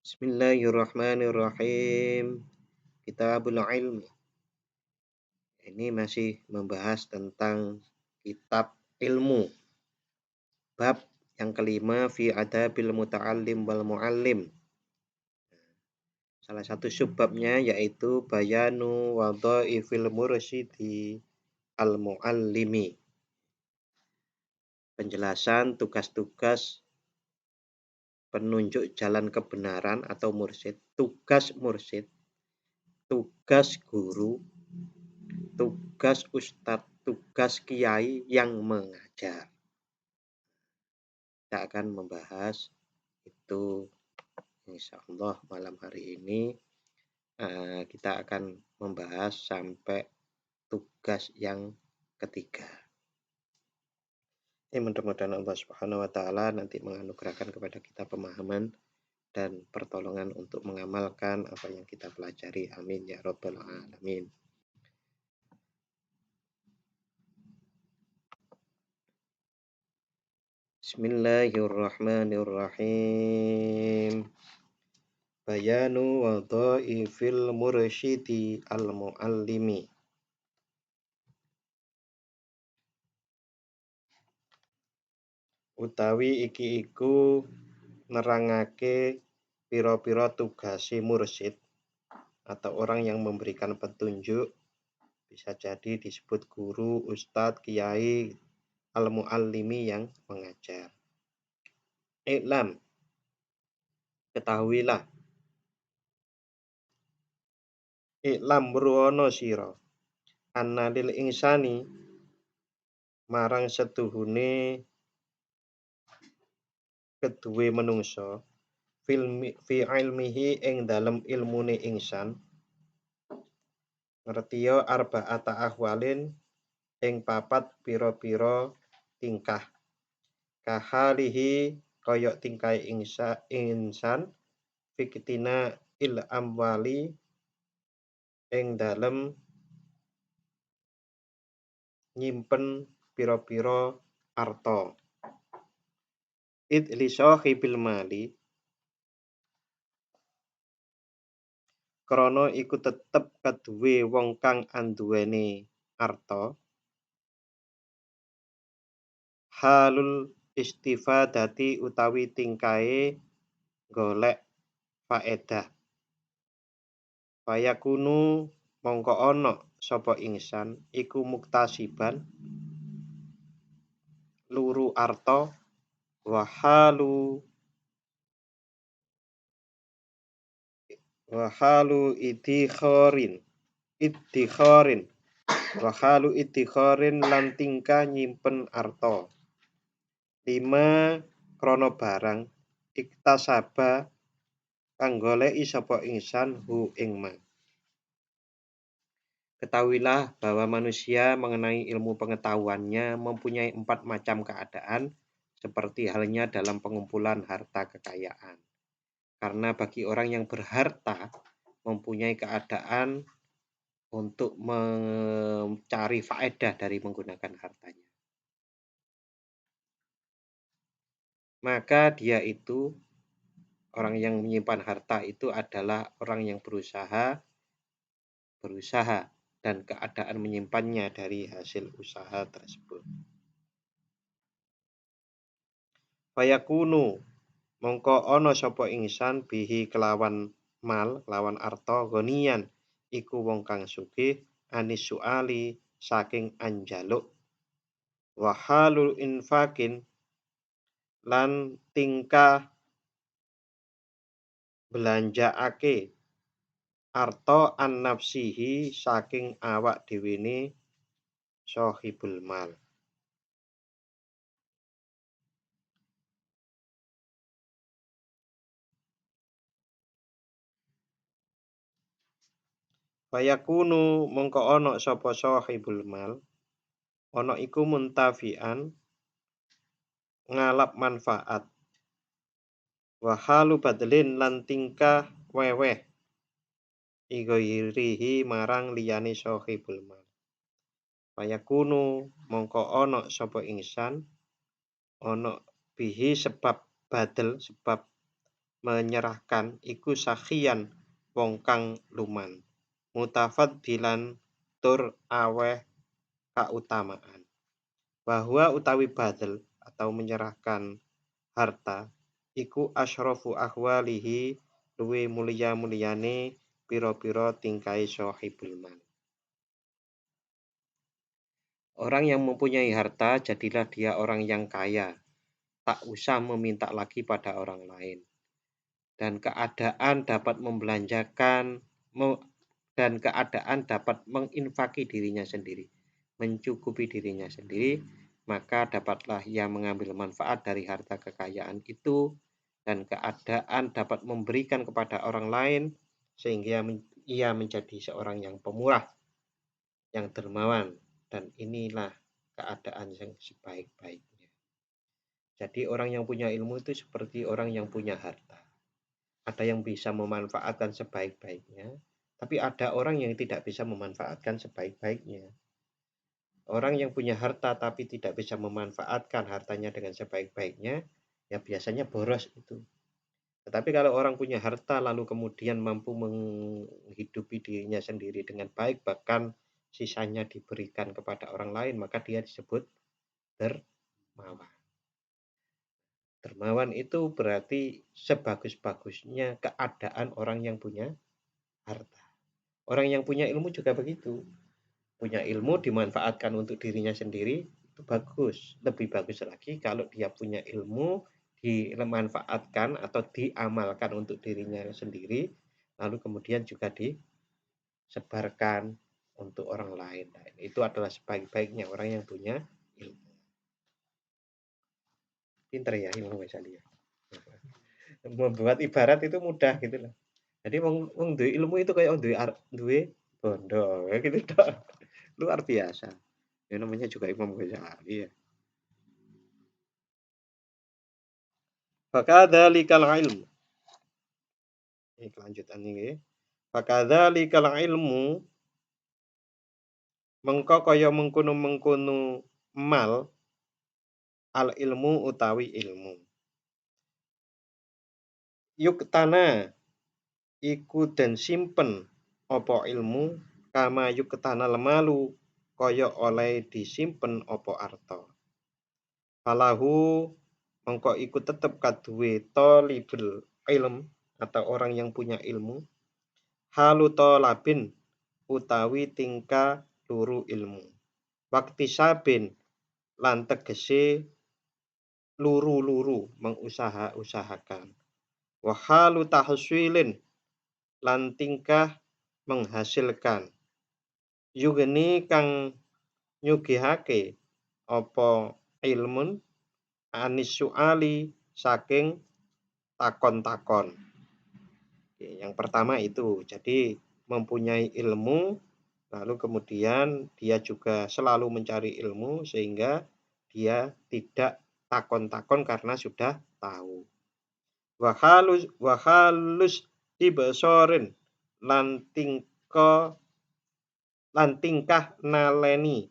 Bismillahirrahmanirrahim. Kitabul Ilmi. Ini masih membahas tentang kitab ilmu. Bab yang kelima fi adabil muta'allim wal mu'allim. Salah satu subbabnya yaitu bayanu wadhaifil mursyidi al mu'allimi. Penjelasan tugas-tugas penunjuk jalan kebenaran atau mursyid, tugas mursyid, tugas guru, tugas ustadz, tugas kiai yang mengajar. Kita akan membahas itu insya Allah malam hari ini. Kita akan membahas sampai tugas yang ketiga. Ini mudah-mudahan Allah Subhanahu wa Ta'ala nanti menganugerahkan kepada kita pemahaman dan pertolongan untuk mengamalkan apa yang kita pelajari. Amin ya Rabbal Alamin. Bismillahirrahmanirrahim. Bayanu wadhaifil mursyidi al muallimi. Utawi iki iku nerangake pira-pira tugase mursyid atau orang yang memberikan petunjuk, bisa jadi disebut guru, ustadz, kiai, al muallimi yang mengajar. Iklam, ketahuilah. Iklam ruwono sira annalil insani marang setuhune keduwe menungso fi ilmihi ing dalem ilmune insan ngertiya arba'ata ahwalin ing papat pira-pira tingkah kahalihi kaya tingkahe insan fiktina il amwali ing dalem nyimpen pira-pira arta id li sahibil mali krana iku tetep kaduwe wong kang anduweni arta halul istifadati utawi tingkahe golek faedah fayakunu mongko ana sapa insan iku muktasiban luru arta wahalu idikhorin lan tingkah nyimpen arta lima krono barang iktasaba kang goleki sapa insan hu ing ma. Ketahuilah bahwa manusia mengenai ilmu pengetahuannya mempunyai 4 macam keadaan seperti halnya dalam pengumpulan harta kekayaan. Karena bagi orang yang berharta mempunyai keadaan untuk mencari faedah dari menggunakan hartanya. Maka dia itu, orang yang menyimpan harta itu adalah orang yang berusaha dan keadaan menyimpannya dari hasil usaha tersebut. Fayakunu mongko ana sapa insan bihi kelawan mal, kelawan arta gonian iku wong kang sugih anis suali saking anjaluk wa halul infakin lan tingkah belanjaake arta an nafsihi saking awak dhewene sahibul mal. Fayakunu mongko ana sapa sahibul mal ana iku muntafian ngalap manfaat wa halu badlin lan tingkah weweh igoirihi marang liyane sahibul mal. Fayakunu mongko ana sapa insan ana bihi sebab badel sebab menyerahkan iku sakhiyan wong kang luman, mutafaddilan tur aweh kautamaan. Bahwa utawi badal atau menyerahkan harta iku asyrafu ahwalihi luwe mulia-muliane pira-pira tingkai sahibul mal. Orang yang mempunyai harta jadilah dia orang yang kaya, tak usah meminta lagi pada orang lain. Dan keadaan dapat dan keadaan dapat menginfaki dirinya sendiri, mencukupi dirinya sendiri, maka dapatlah ia mengambil manfaat dari harta kekayaan itu, dan keadaan dapat memberikan kepada orang lain sehingga ia menjadi seorang yang pemurah, yang dermawan, dan inilah keadaan yang sebaik-baiknya. Jadi orang yang punya ilmu itu seperti orang yang punya harta. Ada yang bisa memanfaatkan sebaik-baiknya, tapi ada orang yang tidak bisa memanfaatkan sebaik-baiknya. Orang yang punya harta tapi tidak bisa memanfaatkan hartanya dengan sebaik-baiknya, ya biasanya boros itu. Tetapi kalau orang punya harta lalu kemudian mampu menghidupi dirinya sendiri dengan baik, bahkan sisanya diberikan kepada orang lain, maka dia disebut dermawan. Dermawan itu berarti sebagus-bagusnya keadaan orang yang punya harta. Orang yang punya ilmu juga begitu. Punya ilmu dimanfaatkan untuk dirinya sendiri, itu bagus. Lebih bagus lagi kalau dia punya ilmu dimanfaatkan atau diamalkan untuk dirinya sendiri, lalu kemudian juga disebarkan untuk orang lain. Nah, itu adalah sebaik-baiknya orang yang punya ilmu. Pinter ya Imam Ghazali ya. Membuat ibarat itu mudah gitu loh. Jadi wong duwe ilmu itu kayak duwe bondo gitu toh. Luar biasa. Ya namanya juga Imam Ghazali ya. Fakadzalikal ilmu. Ini kelanjutan ini. Fakadzalikal ilmu mengko kaya mengkono-mengkono mal al ilmu utawi ilmu. Yuk tanah iku den simpen apa ilmu kama yuk tanah lemalu kaya oleh disimpen apa arta. Falahu mengko iku tetep kaduwe talibul ilm atau orang yang punya ilmu halu talabin utawi tingkah luru ilmu. Wakti sabin lan tegese luru-luru mengusaha-usahakan. Wahalu tahsilin lan tingkah menghasilkan. Yugeni kang nyugihake apa ilmun anis suali saking takon-takon. Yang pertama itu, jadi mempunyai ilmu, lalu kemudian dia juga selalu mencari ilmu sehingga dia tidak takon-takon karena sudah tahu. Wahalus tibasorin lan tingkah naleni.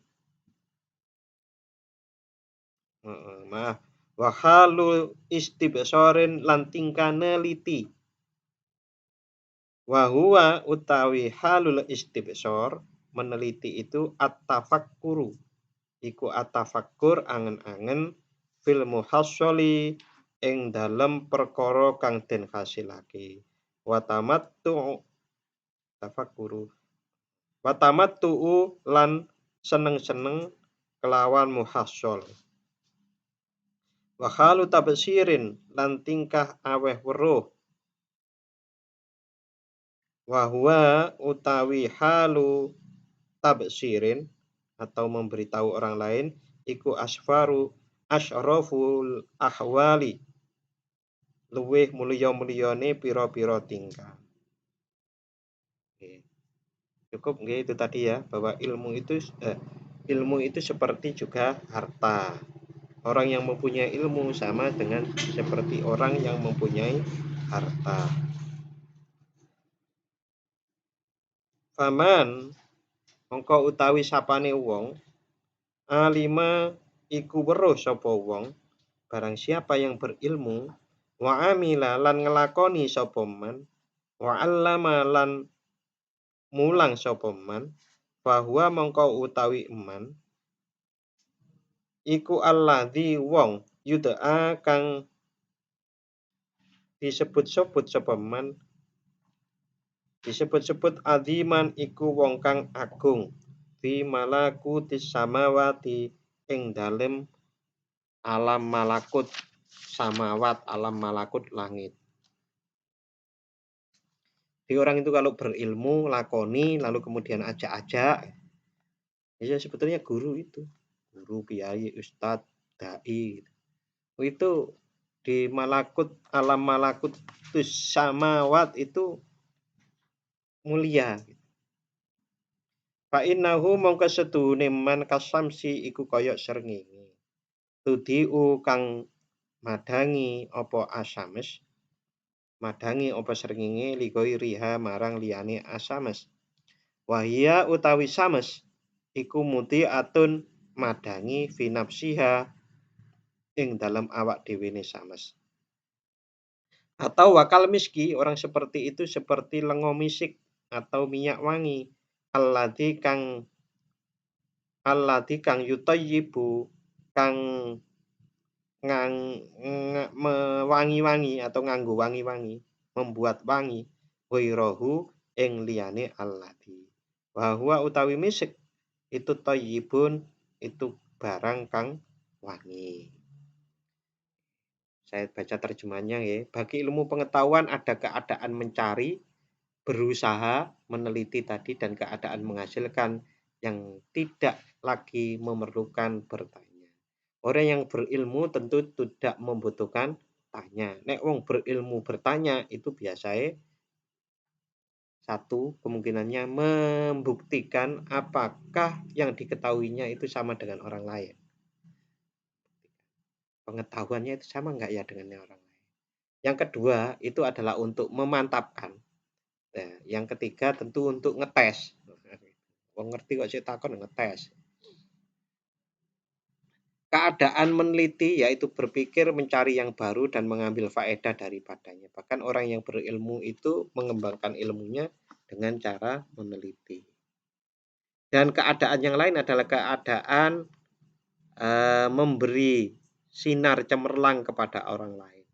Maaf. Wahalu istibsorin lan tingkah neliti. Wahuwa utawi halul istibsor meneliti itu at-tafakkuru. Iku at-tafakkur angen-angen fil muhassoli ing dalem perkara kang den hasilake. Watamattu tafakkuru. Watamattu lan seneng-seneng kelawan muhassol. Wahalu tabsirin lan tingkah aweh weruh. Wahwa utawi halu tabsirin atau memberitahu orang lain iku asyraful ahwali luweh mulya-mulyane pira-pira tingkah. Cukup nggih itu tadi ya, bahwa ilmu itu seperti juga harta. Orang yang mempunyai ilmu sama dengan seperti orang yang mempunyai harta. Faman mongko utawi sapane wong alima iku weruh sapa wong barang siapa yang berilmu wa amila lan ngelakoni sapa man, wa 'allama lan mulang sapa man, bahwa mongko utawi eman iku alladzi wong yud'a kang disebut-sebut sapa man, disebut-sebut adziman iku wong kang agung fi malakutis samawati ing dalem alam malakut samawat, alam malakut langit. Jadi orang itu kalau berilmu, lakoni, lalu kemudian ajak-ajak, ya sebetulnya guru itu. Guru, kiai, ustadz, dai. Itu di malakut, alam malakut samawat itu mulia. Fa innahu mongko sedune man kasamsi iku kaya srengenge. Tudiu kang madangi apa asames, madangi apa srengenge ligoi riha marang liyane asames. Wahia utawi sames iku muti atun madangi finapsiha ing dalam awak dhewene sames. Atau wakal miski, orang seperti itu seperti lengo misik atau minyak wangi. Alladzi kang yutayyibu kang mewangi-wangi atau nganggo wangi-wangi, membuat wangi ghairahu ing liyane alladzi. Wa huwa utawi misik itu thayyibun, itu barang kang wangi. Saya baca terjemahnya ya. Bagi ilmu pengetahuan ada keadaan mencari, berusaha, meneliti tadi dan keadaan menghasilkan yang tidak lagi memerlukan bertanya. Orang yang berilmu tentu tidak membutuhkan tanya. Nek wong berilmu bertanya itu biasanya satu kemungkinannya membuktikan apakah yang diketahuinya itu sama dengan orang lain. Pengetahuannya itu sama enggak ya dengan orang lain. Yang kedua itu adalah untuk memantapkan. Nah, yang ketiga tentu untuk ngetes. Wong ngerti kok sik takon ngetes. Keadaan meneliti yaitu berpikir, mencari yang baru dan mengambil faedah daripadanya. Bahkan orang yang berilmu itu mengembangkan ilmunya dengan cara meneliti. Dan keadaan yang lain adalah keadaan memberi sinar cemerlang kepada orang lain.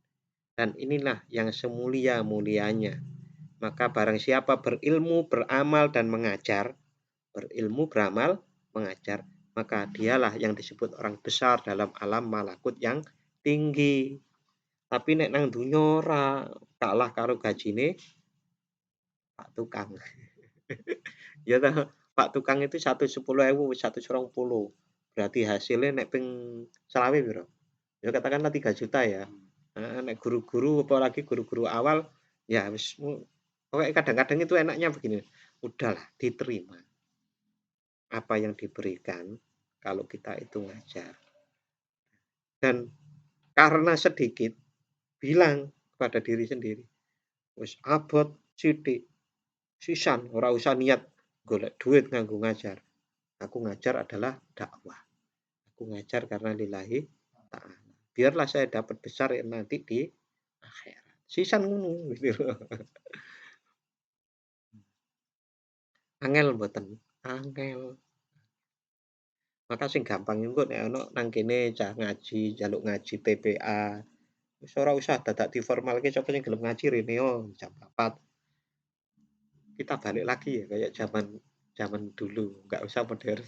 Dan inilah yang semulia-mulianya. Maka barang siapa berilmu, beramal dan mengajar, berilmu, beramal, mengajar, maka dialah yang disebut orang besar dalam alam malakut yang tinggi. Tapi nek nang dunya ora, kalah karo gajine Pak Tukang. Ya toh, Pak Tukang itu 110.000, 120. Berarti hasilnya nek ping selawe piro? Ya katakanlah 3 juta ya. Nek guru-guru apalagi guru-guru awal ya wis pokoknya kadang-kadang itu enaknya begini. Udahlah diterima apa yang diberikan kalau kita itu ngajar. Dan karena sedikit bilang kepada diri sendiri, wis abot sithik, sisan ora usah niat golek duit nganggo ngajar. Aku ngajar adalah dakwah. Aku ngajar karena lillahi ta'ala. Biarlah saya dapat besar ya nanti di akhirat. Sisan ngono gitu. Angel mboten? Angel. Maka sing gampang engko nek ana nang kene cah ngaji, njaluk ngaji TPA. Wis ora usah dadak diformalke sapa sing gelem ngaji rene yo jam 4. Kita balik lagi ya kayak zaman zaman dulu, enggak usah modern.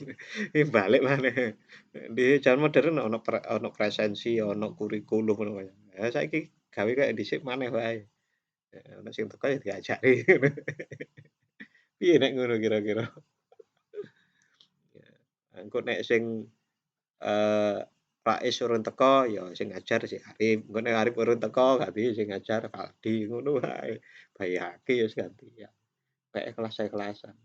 Ini balik maneh. Di zaman modern ono presensi, ono kurikulum ngono kae. Ya saiki gawe kayak dhisik maneh wae. Ono sing teko ya diajari. Piye nek ngono kira-kira? Engko nek sing eee, Rais urung teko ya sing ngajar si Arif, engko nek Arif urung teko ganti sing ngajar Faldi, ngono wae. Bayake ya wis gantian. Kayak kelas-kelasan.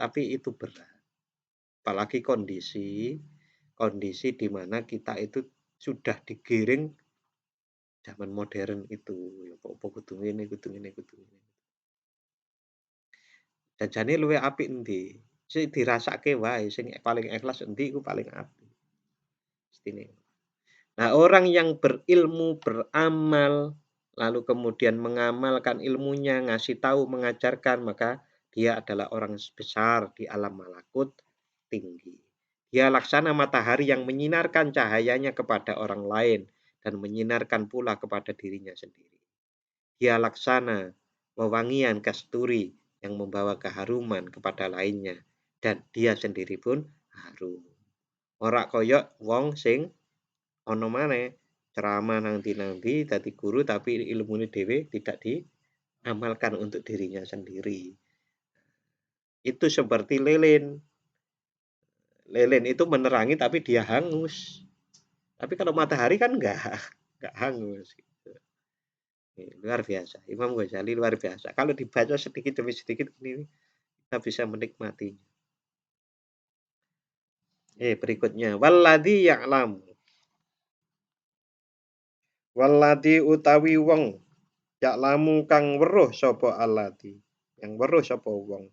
Tapi itu berat. Apalagi kondisi di mana kita itu sudah digiring zaman modern itu. Ya apa kudu ngene, kudu ngene, kudu ngene. Jajane luwih apik endi? Sing dirasake wae, sing paling ikhlas endi iku paling apik. Mestine. Nah, orang yang berilmu, beramal, lalu kemudian mengamalkan ilmunya, ngasih tahu, mengajarkan, maka dia adalah orang besar di alam malakut tinggi. Dia laksana matahari yang menyinarkan cahayanya kepada orang lain dan menyinarkan pula kepada dirinya sendiri. Dia laksana wewangian kasturi yang membawa keharuman kepada lainnya dan dia sendiri pun harum. Ora koyok wong sing ono maneh ceramah nanti dadi guru tapi ilmune dhewe tidak diamalkan untuk dirinya sendiri. Itu seperti lilin. Lilin itu menerangi tapi dia hangus. Tapi kalau matahari kan enggak hangus gitu. Luar biasa. Imam Ghazali luar biasa. Kalau dibaca sedikit demi sedikit ini kita bisa menikmatinya. Berikutnya walladzi ya'lam. Walladzi utawi wong ya'lamu kang weruh sapa alladzi. Yang weruh sapa wong.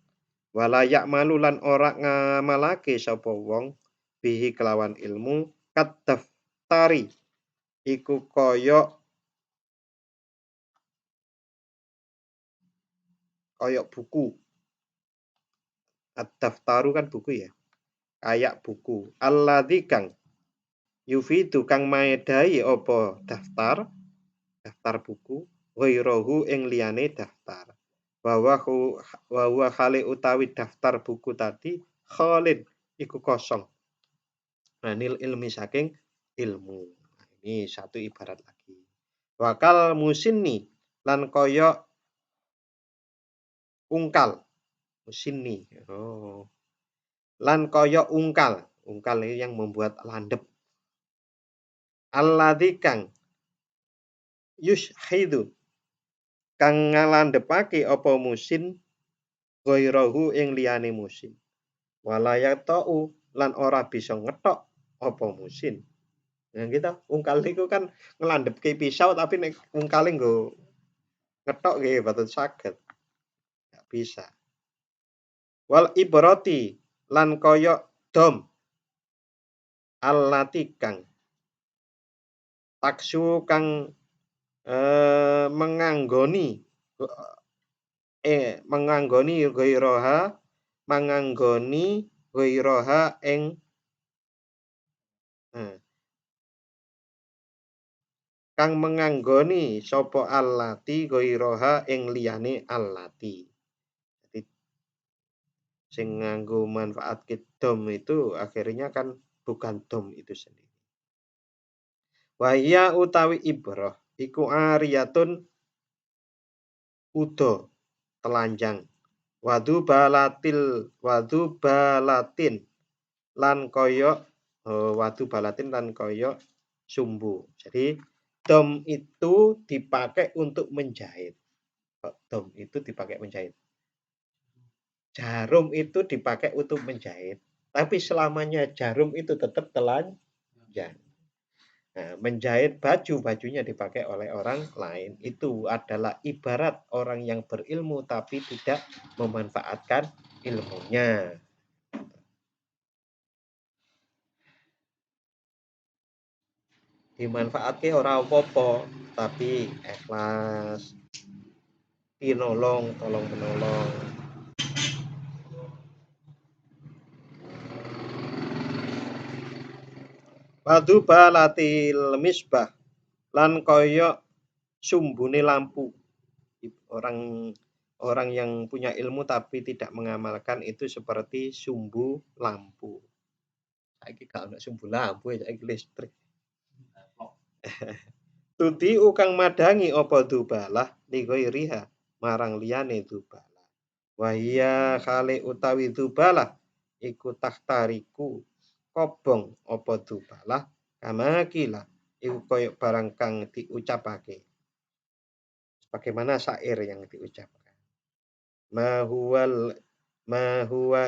Wala ya'malu lan ora ngamalake sapa wong bihi kelawan ilmu kadaftari iku koyok buku. Ad-daftaru kan buku ya. Kayak buku. Alladzi kang yufidu kang maedai apa daftar buku ghairahu ing liyane daftar. Bahwa khali utawi daftar buku tadi khalid iku kosong. Anil ilmi saking ilmu. Nah, ini satu ibarat lagi. Wakal musinni lan koyok ungkal. Musinni. Oh. Lan koyok ungkal. Ungkal ini yang membuat landep. Alladzi kang yushhidu kang ngalandepake apa musin ghairahu ing liyane musin. Walayatau lan ora bisa ngetok apa musin. Nah kita ungkal niku kan ngelandepke pisau tapi nek ungkale nggo ngetok nggih boten saged. Enggak bisa. Wal ibrati lan koyok dom allati kang taksu kang menganggoni ghairaha ing kang menganggoni sapa allati ghairaha ing liyane allati. Jadi sing nganggo manfaat dom itu akhirnya kan bukan dom itu sendiri. Wahya utawi ibrah iku ariyatun udo telanjang wadu balatin lan koyok sumbu. Jadi dom itu dipakai untuk menjahit. Dom itu dipakai menjahit. Jarum itu dipakai untuk menjahit. Tapi selamanya jarum itu tetap telanjang. Nah, menjahit bajunya dipakai oleh orang lain. Itu adalah ibarat orang yang berilmu tapi tidak memanfaatkan ilmunya. Dimanfaatke ora apa-apa, tapi ikhlas, tolong menolong. Wadu balatil misbah lan koyok sumbune lampu. Orang yang punya ilmu tapi tidak mengamalkan itu seperti sumbu lampu. Saiki gak ono sumbu lampu ya saiki listrik. Tudi ukang madangi apa dubalah ligoiriha marang liyane dubalah. Wahia khali utawi dubalah iku tahtariku kobong apa dubalah kamakila iku koyok barang kang diucapake. Bagaimana syair yang diucapkan. Ma huwa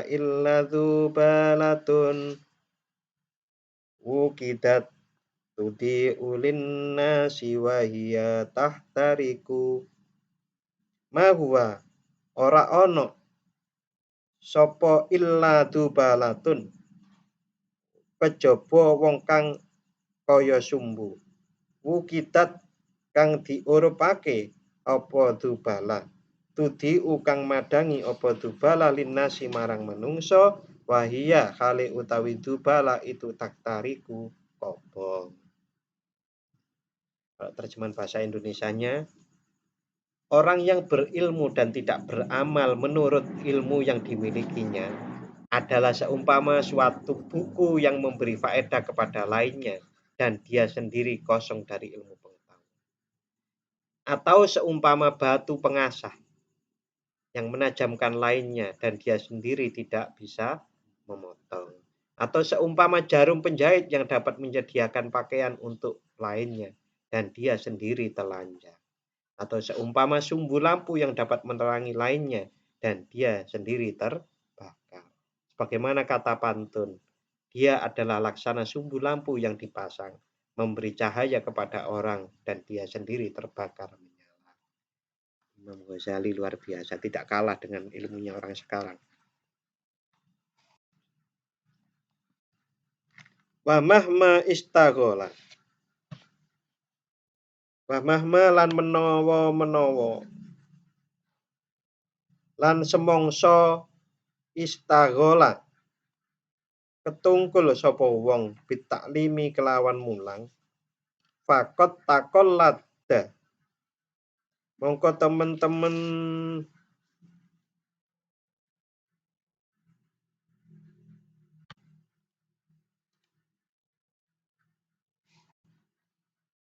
illa dubalatun wukidat tudi ulin nasi wahia tahtariku. Ma huwa ora ono sopo illa dubalatun kejaba wong kang kaya sumbu. Wukidat kang diurupake apa dubala. Tudi kang madangi apa dubala linnasi marang manungsa wahia hale utawi dubala itu taktariku kobong. Kalau terjemahan bahasa Indonesianya, orang yang berilmu dan tidak beramal menurut ilmu yang dimilikinya adalah seumpama suatu buku yang memberi faedah kepada lainnya dan dia sendiri kosong dari ilmu pengetahuan. Atau seumpama batu pengasah yang menajamkan lainnya dan dia sendiri tidak bisa memotong. Atau seumpama jarum penjahit yang dapat menyediakan pakaian untuk lainnya dan dia sendiri telanjang. Atau seumpama sumbu lampu yang dapat menerangi lainnya dan dia sendiri terbakar. Sebagaimana kata pantun, dia adalah laksana sumbu lampu yang dipasang, memberi cahaya kepada orang dan dia sendiri terbakar menyala. Imam Ghazali luar biasa, tidak kalah dengan ilmunya orang sekarang. Wa mahma istaghola. Wa mahma lan menawa-menawa. Lan semongso istaghola. Ketungkul sapa wong bitaklimi kelawan mulang. Fakot takollada. Mongko temen-temen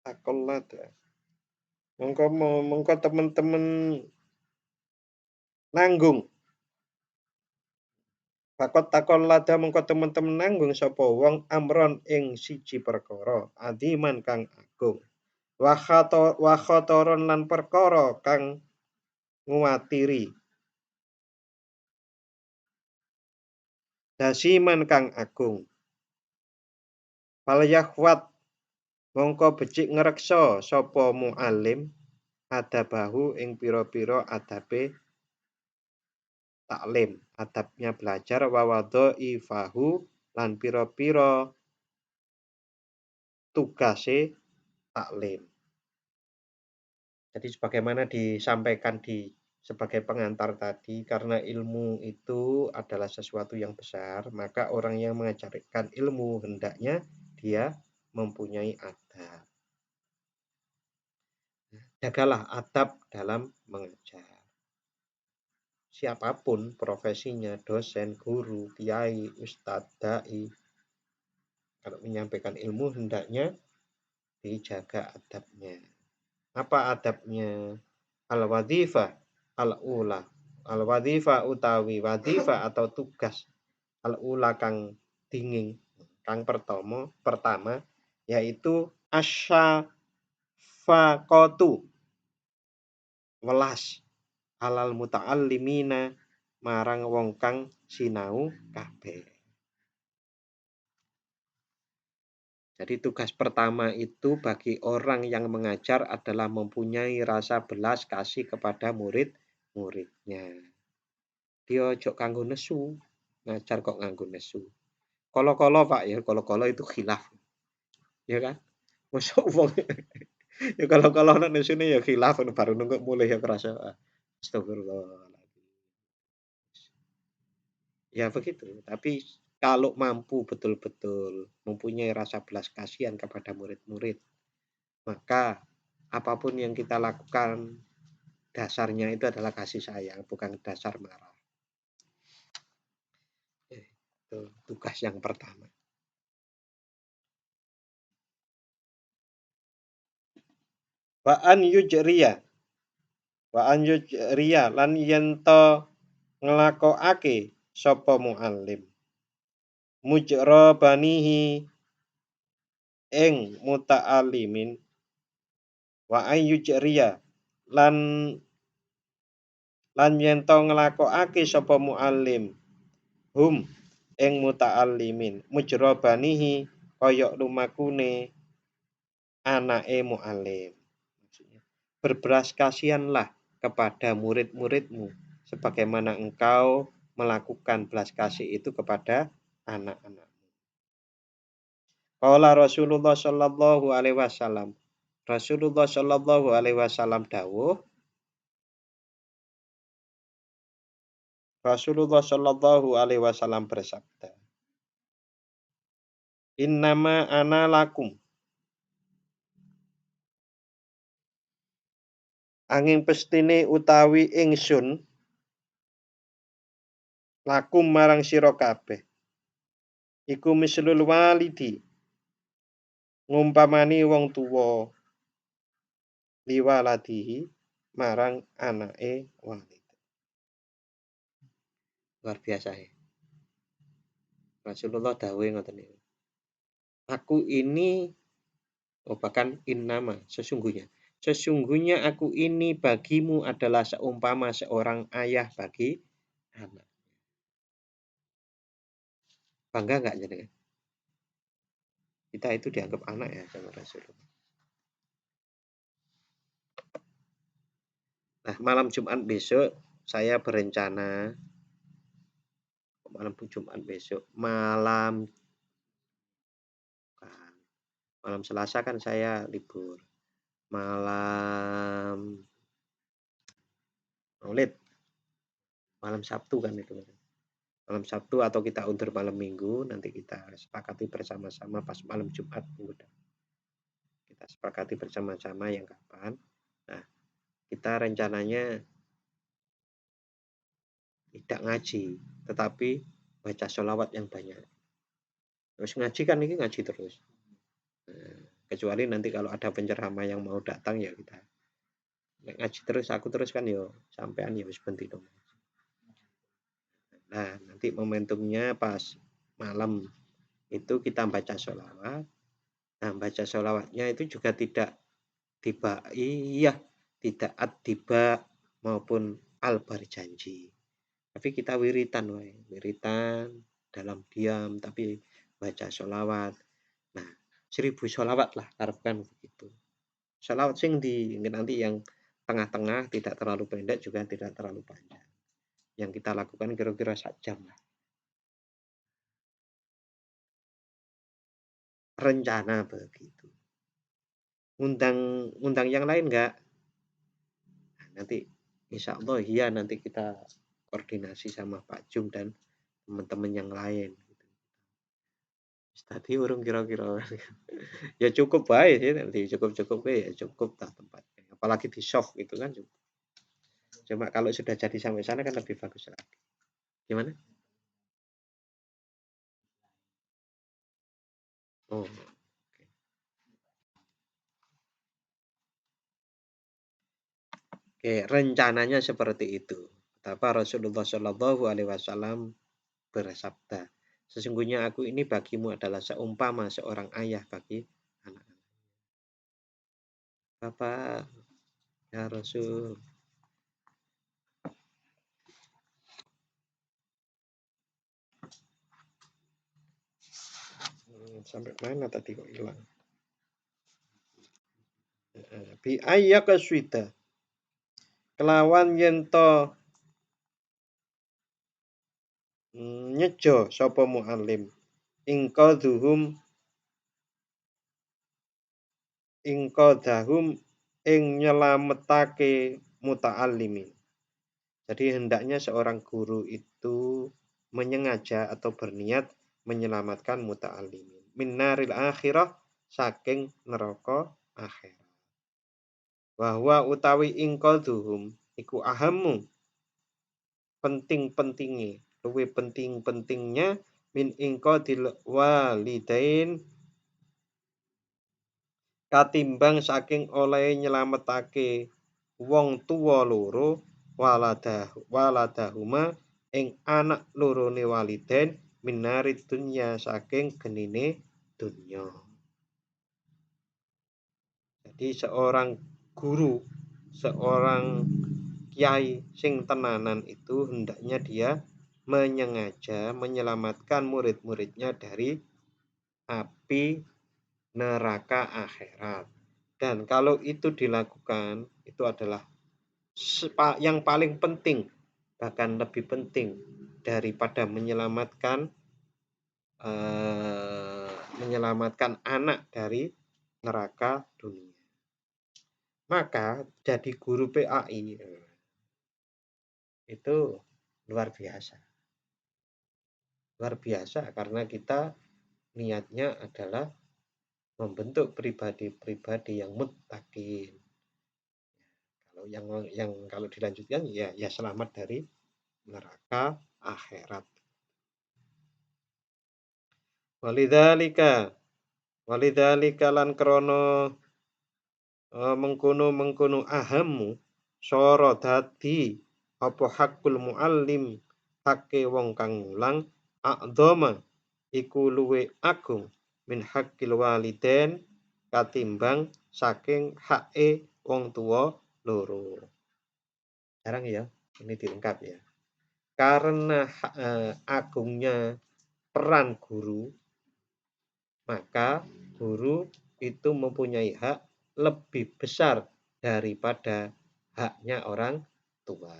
takollada. Mongko temen-temen nanggung. Fakot takollada mongko temen-temen nanggung sapa wong amron ing siji perkara adiman kang agung. Wa khotoron lan perkara kang nguwatiri. Dasiman kang agung. Fal yakhwat mongko becik ngreksa sapa muallim adabahu ing pira-pira adabe taklim, adabnya belajar wawadhaifahu lan pira-pira tugase taklim. Jadi sebagaimana disampaikan sebagai pengantar tadi, karena ilmu itu adalah sesuatu yang besar, maka orang yang mengajarkan ilmu hendaknya dia mempunyai adab. Jagalah adab dalam mengajar. Siapapun profesinya, dosen, guru, kiai, ustadz, dai, kalau menyampaikan ilmu hendaknya dijaga adabnya. Apa adabnya? Al-wadhifah al-ula. Al-wadhifah utawi wadhifah atau tugas al-ula kang dingin, kang pertama yaitu asyafaqatu welas alal muta'allimina marang wong kang sinau kabeh. Jadi tugas pertama itu bagi orang yang mengajar adalah mempunyai rasa belas kasih kepada murid-muridnya. Dia ojo kanggo nesu, ngajar kok nganggo nesu. Kolo-kolo Pak ya, kolo-kolo itu khilaf. Ya kan? Mosok wong ya kolo-kolo nek nesune ya khilaf baru nunggu mulai ya kerasa. Astagfirullah. Ya begitu, tapi kalau mampu betul-betul mempunyai rasa belas kasihan kepada murid-murid, maka apapun yang kita lakukan dasarnya itu adalah kasih sayang, bukan dasar marah. Itu tugas yang pertama. Wa an yujriya lan yento nglakokake sapa muallim mujra banihi ing muta'allimin wa an yujriya lan yento nglakokake sapa muallim hum ing muta'allimin mujra banihi kaya lumakune anake muallim. Maksudnya, berbelas kasihanlah kepada murid-muridmu sebagaimana engkau melakukan belas kasih itu kepada anak-anakmu. Qala Rasulullah sallallahu alaihi wasallam. Rasulullah sallallahu alaihi wasallam dawuh, Rasulullah sallallahu alaihi wasallam bersabda, "Innama ana lakum." Angin pestine utawi ingsun lakum marang sira kabeh. Iku mislul walidi. Ngumpamani wong tuwa liwaladihi marang anake walid. Luar biasa ya. Rasulullah dawuh ngoten niku. Aku ini bahkan innama sesungguhnya. Sesungguhnya aku ini bagimu adalah seumpama seorang ayah bagi anak. Bangga enggak jenengan? Kita itu dianggap anak ya sama Rasulullah. Nah, malam Jumat besok saya berencana malam Jumat besok, malam Selasa kan saya libur. Malam Maulid, malam Sabtu kan itu. Malam Sabtu atau kita undur malam Minggu, nanti kita sepakati bersama-sama pas malam Jumat minggu depan. Kita sepakati bersama-sama yang kapan. Nah, kita rencananya tidak ngaji, tetapi baca sholawat yang banyak. Terus ngaji kan ini ngaji terus. Nah, kecuali nanti kalau ada penceramah yang mau datang ya kita ngaji terus, aku terus kan yo sampean ya wis benti dong. Nah, nanti momentumnya pas malam itu kita baca sholawat. Nah, baca sholawatnya itu juga tidak tiba iya, tidak at-tiba maupun al-berjanji. Tapi kita wiritan wae, wiritan dalam diam tapi baca sholawat. Nah, 1000 sholawat lah harapkan begitu. Sholawat sing di nanti yang tengah-tengah, tidak terlalu pendek juga tidak terlalu panjang. Yang kita lakukan kira-kira 1 jam lah. Rencana begitu. Undang yang lain enggak? Nah, nanti insya Allah iya nanti kita koordinasi sama Pak Jum dan teman-teman yang lain. Tadi urung kira-kira. Ya cukup baik sih nanti cukup ya cukup lah tempatnya. Apalagi di soft itu kan cukup. Cuma kalau sudah jadi sampai sana kan lebih bagus lagi. Gimana? Oh, oke, rencananya seperti itu. Betapa Rasulullah Shallallahu Alaihi Wasallam bersabda, sesungguhnya aku ini bagimu adalah seumpama seorang ayah bagi anak-anak. Bapak, ya Rasul. Sampai mana tadi kok hilang? Bi ayya kaswida. Kelawan yento nyejo sapa muallim ingqadhum ing nyelametake muta'allimin. Jadi hendaknya seorang guru itu menyengaja atau berniat menyelamatkan muta'allimin minnaril akhirah saking neraka akhirat. Bahwa utawi ingqadhum iku ahammu penting-pentinge, luwih penting-pentingnya min ingqadil walidain katimbang saking oleh nyelametake wong tuwa loro waladahuma ing anak lorone walidain minari dunya saking genine dunya. Jadi seorang guru, seorang kiai sing tenanan itu hendaknya dia menyengaja menyelamatkan murid-muridnya dari api neraka akhirat. Dan kalau itu dilakukan, itu adalah yang paling penting, bahkan lebih penting daripada menyelamatkan menyelamatkan anak dari neraka dunia. Maka jadi guru PAI itu luar biasa. Luar biasa karena kita niatnya adalah membentuk pribadi-pribadi yang muttaqin. Kalau kalau dilanjutkan ya selamat dari neraka akhirat. Walidzalika lan krana mengkono ahammu sora dadi apa hakul muallim hake wong kang mulang a'dhama iku luwe agung min hakil waliden katimbang saking hake wong tua loro. Jarang ya ini dilengkap ya. Karena agungnya peran guru, maka guru itu mempunyai hak lebih besar daripada haknya orang tua.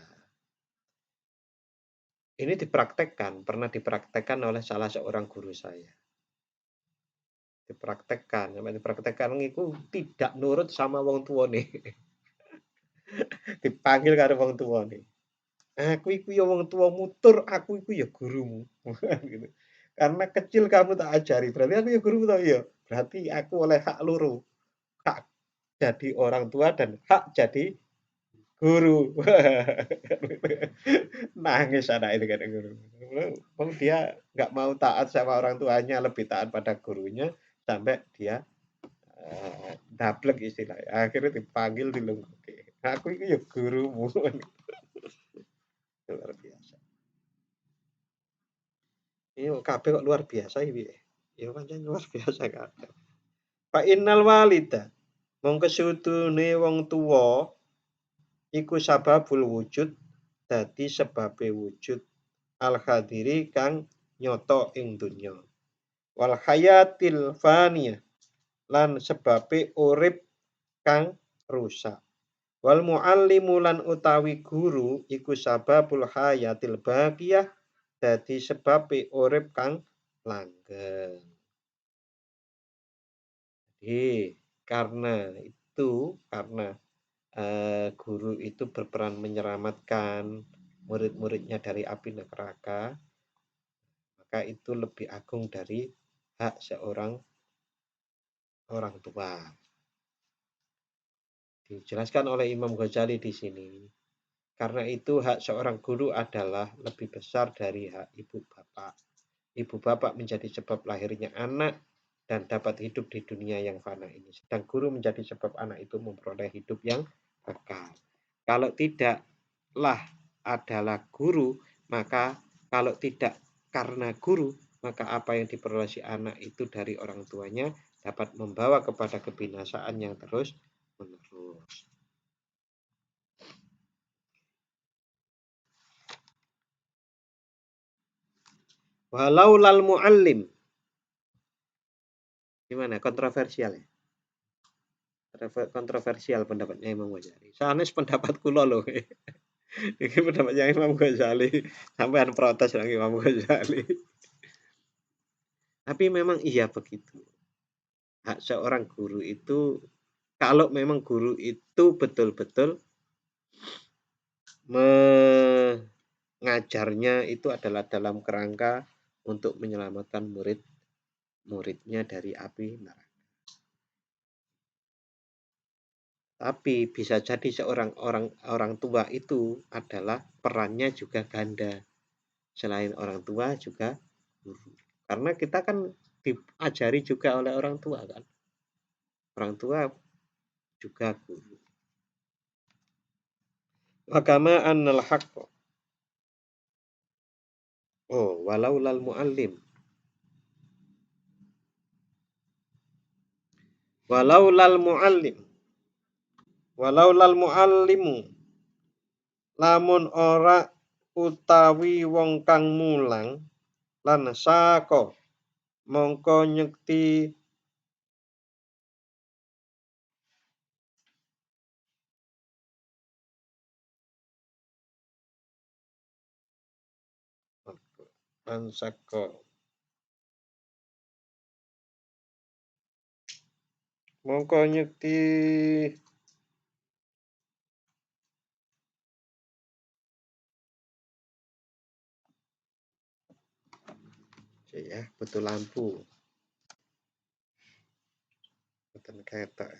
Ini pernah dipraktekkan oleh salah seorang guru saya. Dipraktekkan itu tidak nurut sama wong tua nih. Dipanggil karo wong tua nih. Aku iku ya wong tua mutur, aku iku ya gurumu. Gitu. Karena kecil kamu tak ajari, berarti aku ya gurumu tau ya. Berarti aku oleh hak loro. Hak jadi orang tua dan hak jadi guru. Nangis anak itu kan guru. Dia nggak mau taat sama orang tuanya, lebih taat pada gurunya sampai dia dablek istilahnya. Akhirnya dipanggil dilungguke. Aku itu ya gurumu. Luar biasa. Ini kabeh kok luar biasa iki. Ya pancen luar biasa kabeh. Fa innal walida mongko sedune wong tuwa iku sababul wujud dadi sebabe wujud al hadiri kang nyoto ing donya. Wal hayatil faniyah lan sebabe urip kang rusak. Wal muallimu lan utawi guru iku sababul hayatil baqiyah dadi sebabe urip kang langgeng. Jadi karena guru itu berperan menyelamatkan murid-muridnya dari api neraka, maka itu lebih agung dari hak seorang orang tua. Dijelaskan oleh Imam Ghazali di sini. Karena itu hak seorang guru adalah lebih besar dari hak ibu bapak. Ibu bapak menjadi sebab lahirnya anak dan dapat hidup di dunia yang fana ini. Sedang guru menjadi sebab anak itu memperoleh hidup yang kekal. Kalau tidaklah adalah guru, maka kalau tidak karena guru, maka apa yang diperoleh si anak itu dari orang tuanya dapat membawa kepada kebinasaan yang terus menerus. Walau lal muallim. Gimana? Kontroversial ya? Kontroversial pendapatnya Imam Ghazali. Soalnya pendapat kula loh. Ini pendapatnya Imam Ghazali. Sampai protes lagi Imam Ghazali. Tapi memang iya begitu. Hak seorang guru itu, kalau memang guru itu betul-betul mengajarnya itu adalah dalam kerangka untuk menyelamatkan murid-muridnya dari api neraka. Tapi bisa jadi seorang orang tua itu adalah perannya juga ganda. Selain orang tua juga guru. Karena kita kan diajari juga oleh orang tua kan. Orang tua juga guru. Wa kama annal haqq. Oh, walau lal muallim. Walau lal muallim. Walau lal muallimu. Lamun ora utawi wong kang mulang lan saka mongko nyekti lan saka Mongko nyekti ya, betul lampu. Betul ketok.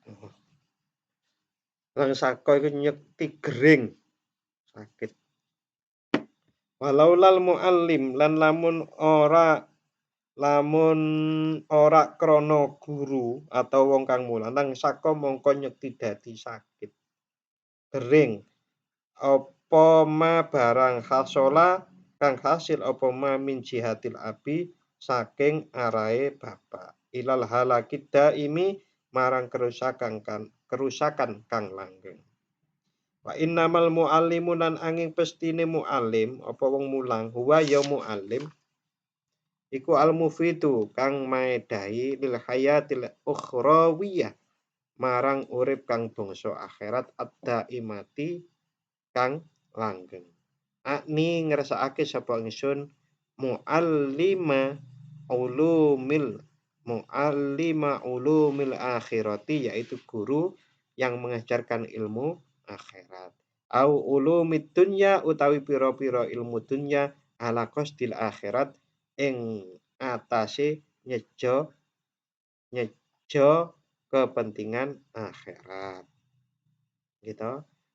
Oh. Lang sako iku nyekti gering sakit. Walaulal muallim lan lamun ora krana guru atau wong kang mulang lang saka mongko nyekti dadi sakit. Gering apa ma barang hasola kang hasil apa ma min jihatil abi saking arahe bapak ilal halakid daimi marang kerusakan kang langgeng. Wa innamal muallimu lan angin pestine muallim apa wong mulang huwa ya muallim iku al mufidu kang maedahi lil hayatil ukhrawiyah marang urip kang bangsa akhirat adda imati kang langgeng. Akni ngrasakake sapa ingsun muallima ulumil ulumil akhirati yaitu guru yang mengajarkan ilmu akhirat. Au ulumid dunya utawi pira-pira ilmu dunya ala qasdil akhirat ing atase nyejo nyejo kepentingan akhirat. Gitu.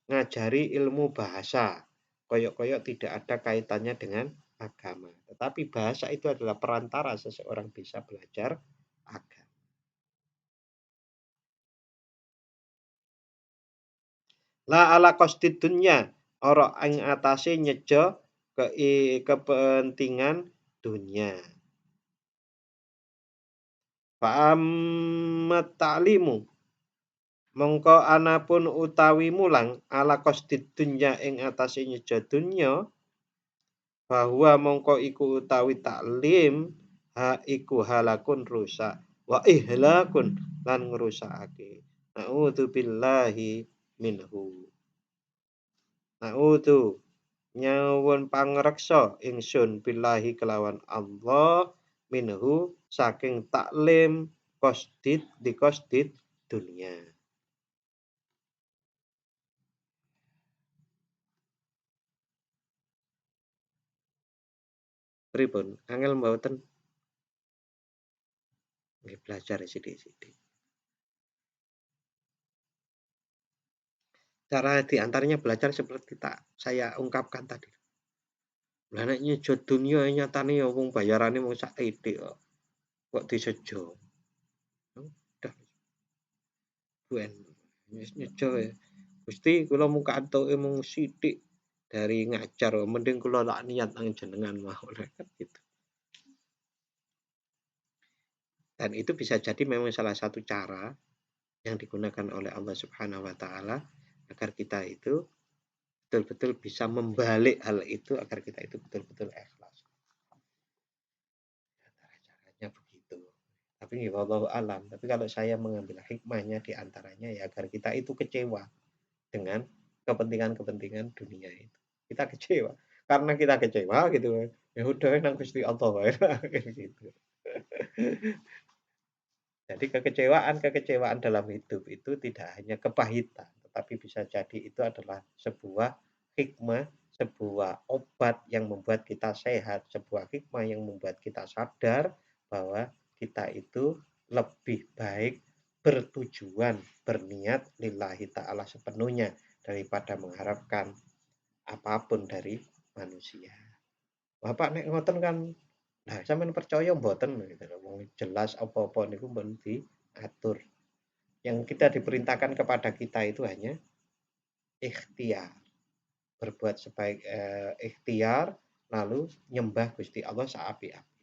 Ngajari ilmu bahasa. Koyok-koyok tidak ada kaitannya dengan agama. Tetapi bahasa itu adalah perantara seseorang bisa belajar agama. La ala qasdid dunya ora ing atase nyejo kepentingan dunia. Fa'ammat ta'limu mongko anapun utawi mulang ala qasdid dunya ing atase nyejo dunya bahwa mongko iku utawi taklim ha iku halakun rusak wa ihlakun lan ngrusakake. Na'udzu billahi minhu. Na'udzu nyawun pangreksa ingsun billahi kelawan Allah minhu saking taklim qasdid dunia. Pripun? Angel mboten nggih belajar sithik-sithik. Cara diantaranya belajar seperti saya ungkapkan tadi. Lah nek nyejo dunya nyatane ya wong bayarane mung sak titik kok. Kok disejo. Udah buen wis nyejo ya. Gusti kula mung kantuke mung sithik dari ngajar mending kula tak niat nang jenengan mawon kan gitu. Dan itu bisa jadi memang salah satu cara yang digunakan oleh Allah Subhanahu wa taala agar kita itu betul-betul bisa membalik hal itu agar kita itu betul-betul ikhlas. Caranya begitu. Tapi wallahu alam. Tapi kalau saya mengambil hikmahnya di antaranya ya agar kita itu kecewa dengan kepentingan-kepentingan dunia itu. Kita kecewa. Karena kita kecewa gitu. Ya udah nang Gusti Allah wae gitu. Jadi kekecewaan dalam hidup itu tidak hanya kepahitan, tetapi bisa jadi itu adalah sebuah hikmah, sebuah obat yang membuat kita sehat, sebuah hikmah yang membuat kita sadar bahwa kita itu lebih baik bertujuan, berniat lillahi ta'ala sepenuhnya daripada mengharapkan apapun dari manusia. Bapak nek ngoten kan nah sampean percaya mboten gitu lho. Jelas apa-apa niku mbon diatur. Yang kita diperintahkan kepada kita itu hanya ikhtiar. Berbuat sebaik ikhtiar lalu nyembah Gusti Allah saapi-api.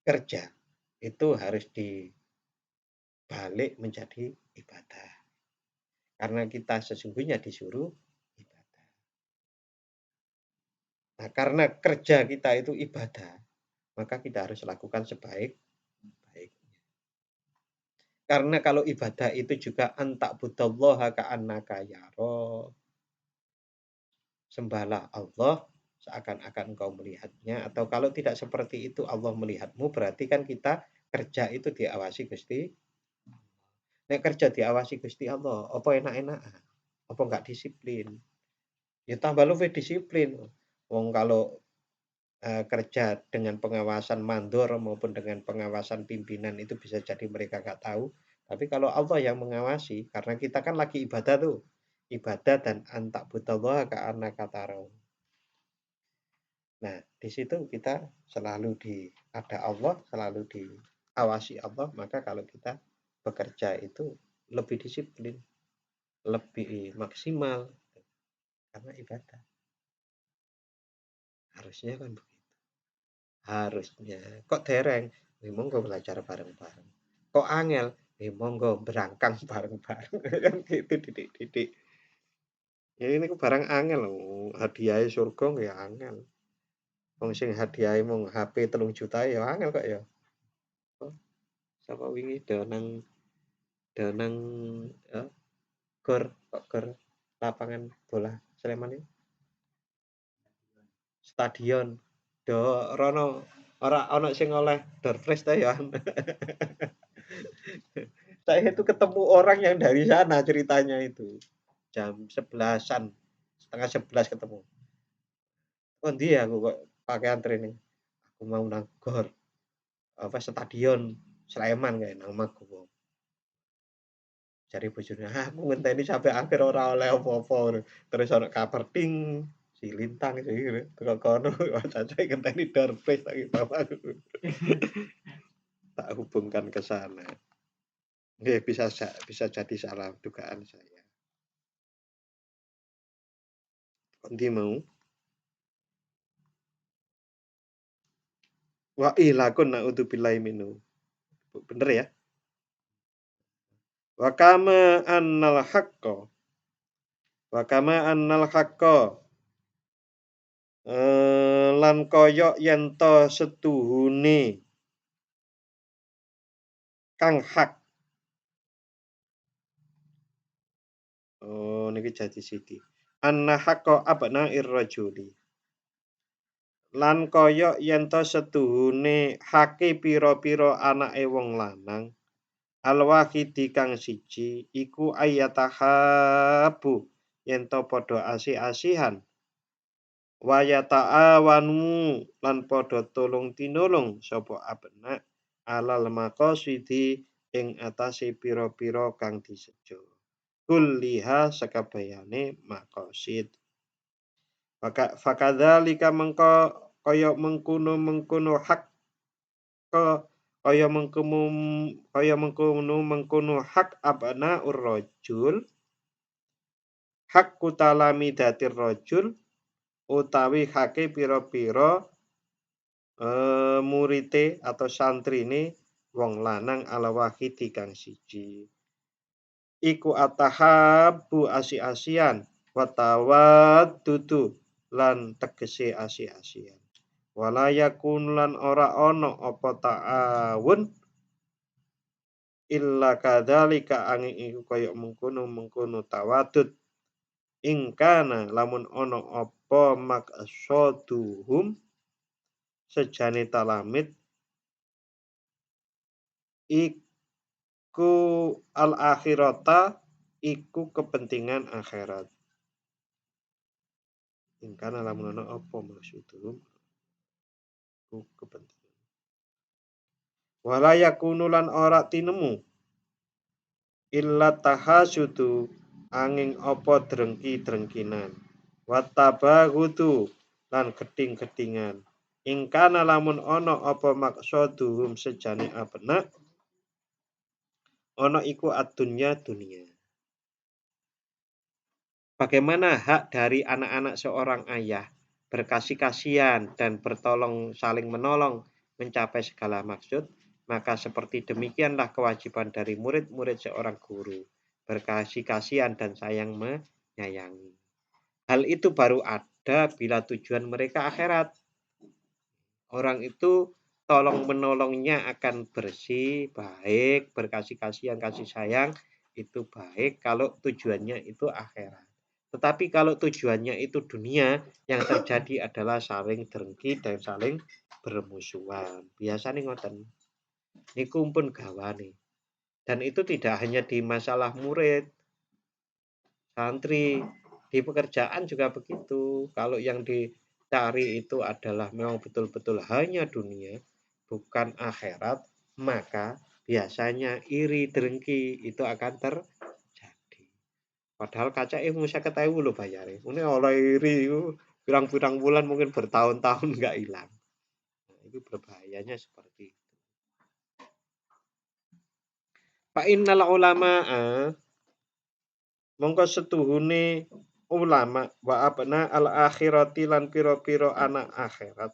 Kerja itu harus dibalik menjadi ibadah. Karena kita sesungguhnya disuruh ibadah. Nah, karena kerja kita itu ibadah, maka kita harus lakukan sebaik-baiknya. Karena kalau ibadah itu juga anta'budallaha ka'annaka yara. Sembahlah Allah seakan-akan engkau melihatnya, atau kalau tidak seperti itu Allah melihatmu, berarti kan kita kerja itu diawasi Gusti. Nek kerja diawasi Gusti Allah, apa enak-enak? Apa enggak disiplin? Ya tambah luwih disiplin. Wong kalau kerja dengan pengawasan mandor maupun dengan pengawasan pimpinan itu bisa jadi mereka nggak tahu. Tapi kalau Allah yang mengawasi, karena kita kan lagi ibadah tuh, ibadah dan anta'budallaha ka'annaka tarahu. Nah, di situ kita ada Allah, selalu diawasi Allah, maka kalau kita bekerja itu lebih disiplin, lebih maksimal karena ibadah. Harusnya kan begitu. Harusnya. Kok dereng? Monggo belajar bareng-bareng. Kok angel? Monggo berangkang bareng-bareng. Kan gitu didik-didik. Ya ini ku barang angel loh. Hadiah surga ya angel. Wong sing hadiah mung HP 3 juta ya angel kok ya. Oh, sapa wingi donang eh, gor lapangan bola Sleman itu stadion do rono ora ono sing oleh door prize ta ya. Saya itu ketemu orang yang dari sana ceritanya itu. Jam 11-an, setengah 11 ketemu. Oh dia aku kok pakaian training. Aku mau nang gor apa stadion Sleman kayak nang Maguwo. Jare bojone, "Ah, aku ngenteni sampai akhir ora oleh apa-apa." Terus ana kabar ting si Lintang si teko kono cacahe ngenteni door prize tak bapakku. Tak hubungkan ke sana. Nggih bisa jadi salah dugaan saya. Endi mau? Wa ilakun naudzubillahi minhu. Bener ya? Wa kama annal haqqo wa kama annal haqqo lan kaya yen to setuhune kang hak. Oh niki jadi sithik. Anna haqqo abna irrajuli. Lan kaya yen to setuhune hake pira-pira anake wong lanang. Al-wahidi kang siji iku ayatahabu yen to padha asih-asihan wa yata'awanu lan padha tulung tinulung sapa abna alal maqasidi ing atase pira-pira kang disejo kulliha sakabayane maqasid fakadzalika mengko kaya mengkono hak kaya mengkono hak abna urrajul hak kutalami datir rajul utawi hake pira-pira murite atau santrine wong lanang ala wahidi kang siji iku atahabu asi-asian watawaddudu lan tegese asi-asian wala yakun lan ora ana apa ta'awun illa kadzalika angin iku kaya mengkono tawadud ingkana lamun ana apa maqsaduhum sejane talamid iku al akhirata iku kepentingan akhirat ingkana lamun ana apa maqsaduhum iku kepentingan wala yakunu lan ora tinemu illa tahasudu angin apa drengki-drengkinan wattabaghdu lan geding-gedingan ingkana lamun ana apa maqsaduhum sejane abna ana iku adunya dunia. Bagaimana hak dari anak-anak seorang ayah berkasih kasihan dan saling menolong mencapai segala maksud, maka seperti demikianlah kewajiban dari murid-murid seorang guru berkasih kasihan dan sayang menyayangi. Hal itu baru ada bila tujuan mereka akhirat. Orang itu tolong-menolongnya akan bersih, baik, berkasih kasihan, kasih sayang, itu baik kalau tujuannya itu akhirat. Tetapi kalau tujuannya itu dunia, yang terjadi adalah saling dengki dan saling bermusuhan. Biasanya ngoten. Niku pun gawane. Dan itu tidak hanya di masalah murid, santri, di pekerjaan juga begitu. Kalau yang dicari itu adalah memang betul-betul hanya dunia, bukan akhirat, maka biasanya iri dengki itu akan terjadi. Padahal kaca itu saya ketahui loh bayarnya. Ini oleh iri pirang-pirang bulan mungkin bertahun-tahun nggak hilang. Nah, itu berbahayanya seperti itu. Fa innal ulama'a mongko setuhune ulama wa abna al akhirati lan pira-pira anak akhirat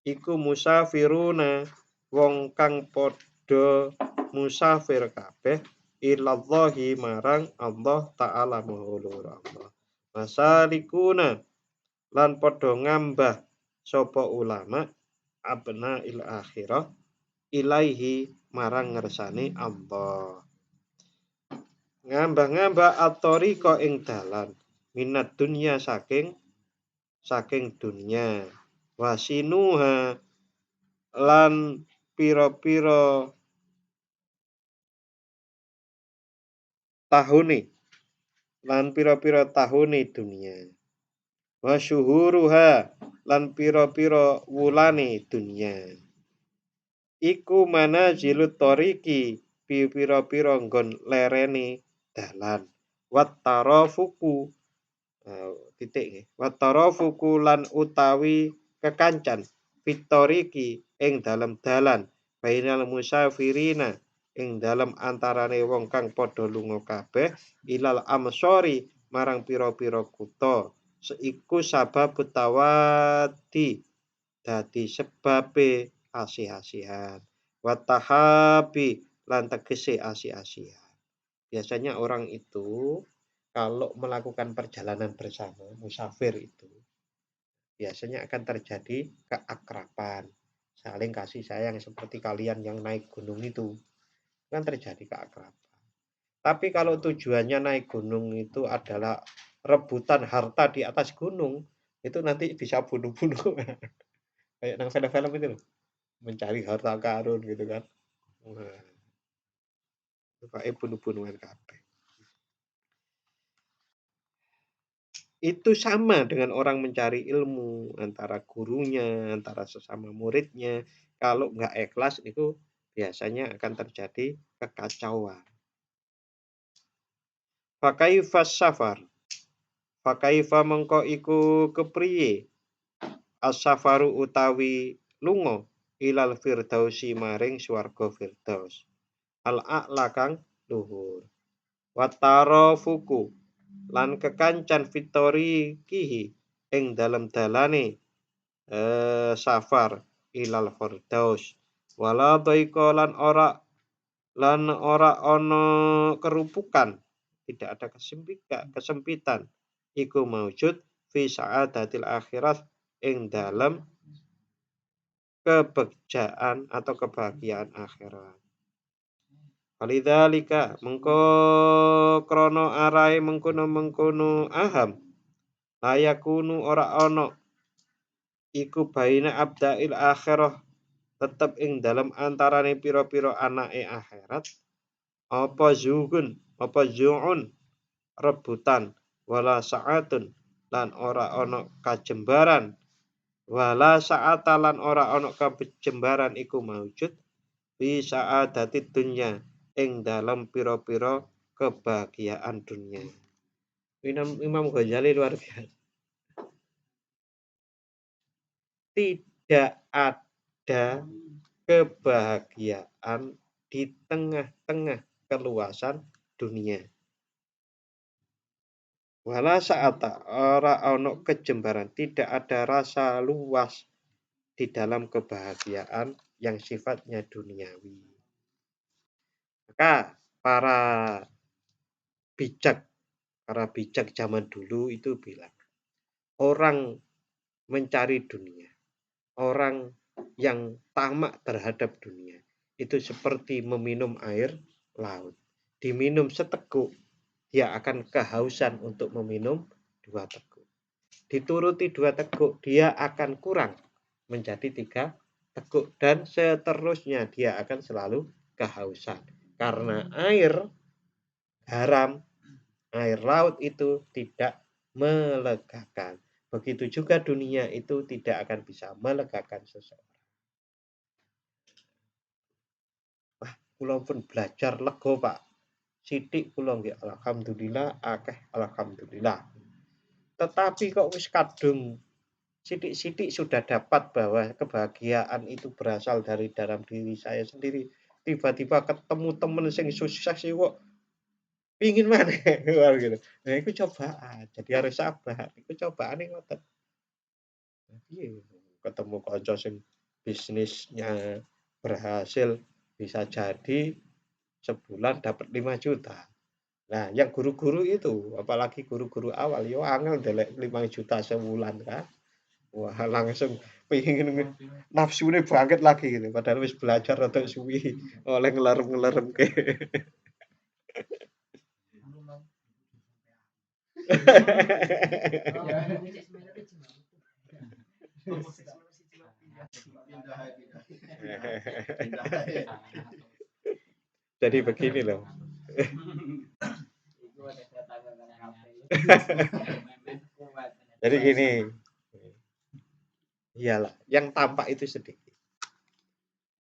iku musafiruna wong kang padha musafir kabeh ilallahi marang Allah taala mahulur Allah masalikuna lan padha ngambah sapa ulama abna il akhirah ilaihi marang ngersane Allah ngambah-ngambah atoriko ing dalan minat dunya saking dunya wasinuha lan pira-pira tahune tahune dunya wasyuhuruha lan pira-pira wulane dunya iku manazilut toriki pira-pira nggon lerene dalan wat tarafuku titik nggih wat tarafuku lan utawi kekancan fitoriki ing dalem dalan bainal musafirina ing dalem antarane wong kang padha lunga kabeh ilal amsori marang pira-pira kutha seiku sabab tawadi dadi sebabe asih-asihan watahabi lan tegese asih-asihan. Biasanya orang itu kalau melakukan perjalanan bersama musafir itu biasanya akan terjadi keakraban, saling kasih sayang seperti kalian yang naik gunung itu kan terjadi keakraban. Tapi kalau tujuannya naik gunung itu adalah rebutan harta di atas gunung, itu nanti bisa bunuh-bunuh. Kayak nang film-film itu loh, mencari harta karun gitu kan. Wah, itu kayak bunuh-bunuhan kabeh. Itu sama dengan orang mencari ilmu antara gurunya, antara sesama muridnya. Kalau nggak ikhlas itu biasanya akan terjadi kekacauan. Fakaifas safar. Fakaifa mengko iku kepriye as-safaru utawi lunga ilal firdausi maring swarga firdaus. Al-a'la kang luhur. Watarafuku lan kekancan fitori kihi ing dalem dalane safar ilal firdaus. Wala dhaika lan ora ana kerupukan, tidak ada kesempitan iku maujud fi sa'adatil akhirat ing dalem kebahagiaan atau kebahagiaan akhirat. Walidzalika mengko krana arahe mengkono-mengkono aham layakunu ora ana iku baina abdail akhirah tetep ing dalem antarane pira-pira anake akhirat apa zuun rebutan wala saatun lan ora ana kajembaran wala saata lan ora ana kajembaran iku maujud bi saadati dunya ing dalam pira-pira kebahagiaan dunia. Imam Ghazali luar biasa. Tidak ada kebahagiaan di tengah-tengah keluasan dunia. Wala saata ora ana kejembaran, tidak ada rasa luas di dalam kebahagiaan yang sifatnya duniawi. Maka para bijak zaman dulu itu bilang, orang mencari dunia, orang yang tamak terhadap dunia itu seperti meminum air laut. Diminum seteguk, dia akan kehausan untuk meminum 2 teguk. Dituruti 2 teguk, dia akan kurang menjadi 3 teguk dan seterusnya, dia akan selalu kehausan. Karena air garam, air laut itu tidak melegakan. Begitu juga dunia itu tidak akan bisa melegakan seseorang. Wah, kula pun belajar lego, Pak. Sithik kula nggih alhamdulillah, akeh alhamdulillah. Tetapi kok wis kadung sithik-sithik sudah dapat bahwa kebahagiaan itu berasal dari dalam diri saya sendiri. Tiba-tiba ketemu temen sing sukses kok pingin maneh gitu. Nah iku cobaan, jadi harus sabar. Iku cobaane ngoten. Piye ketemu kanca sing bisnisnya berhasil bisa jadi sebulan dapat 5 juta. Nah, yang guru-guru itu, apalagi guru-guru awal, yo angel ndelek 5 juta sebulan kan. Wah, langsung pengen nafsune banget lagi gitu. Padahal wis belajar rada suwi oleh ngelerem-ngeleremke. Jadi begini loh. Jadi gini, iyalah, yang tampak itu sedikit.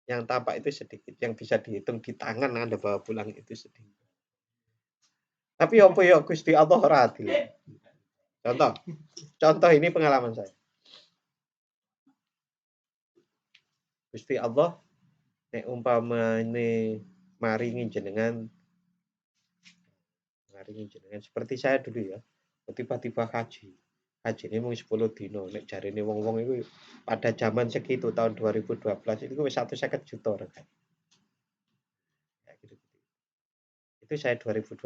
Yang tampak itu sedikit, yang bisa dihitung di tangan Anda bawa pulang itu sedikit. Tapi apa ya Gusti Allah ora adil. Contoh, contoh ini pengalaman saya. Gusti Allah nek umpamane maringi jenengan seperti saya dulu ya. Tiba-tiba haji. Haji ini mung 10 dino. Nek jarine wong-wong itu pada zaman segitu tahun 2012 itu wis 150 juta kan. Ya, gitu. Itu saya 2012.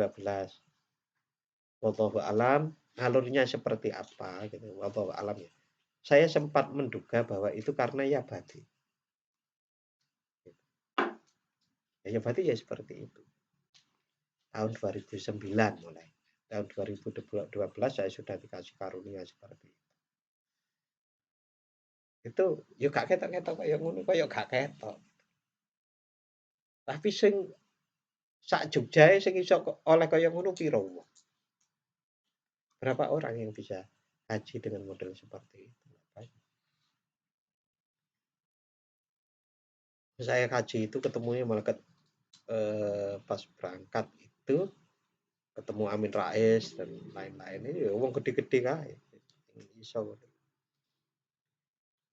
Wallahu alam alurnya seperti apa gitu. Wallahu alam ya. Saya sempat menduga bahwa itu karena ya badi. Ya berarti ya seperti itu. Tahun 2009 mulai. Tahun 2012 saya sudah dikasih karunia seperti itu. Itu yo gak ketok-ketok kaya ngono, kaya gak ketok. Tapi sing sak Jogjae sing iso oleh kaya ngono piro wong? Berapa orang yang bisa haji dengan model seperti itu? Saya haji itu ketemunya malah pas berangkat itu ketemu Amin Rais dan lain-lain ini ya wong gede-gede kae. Iso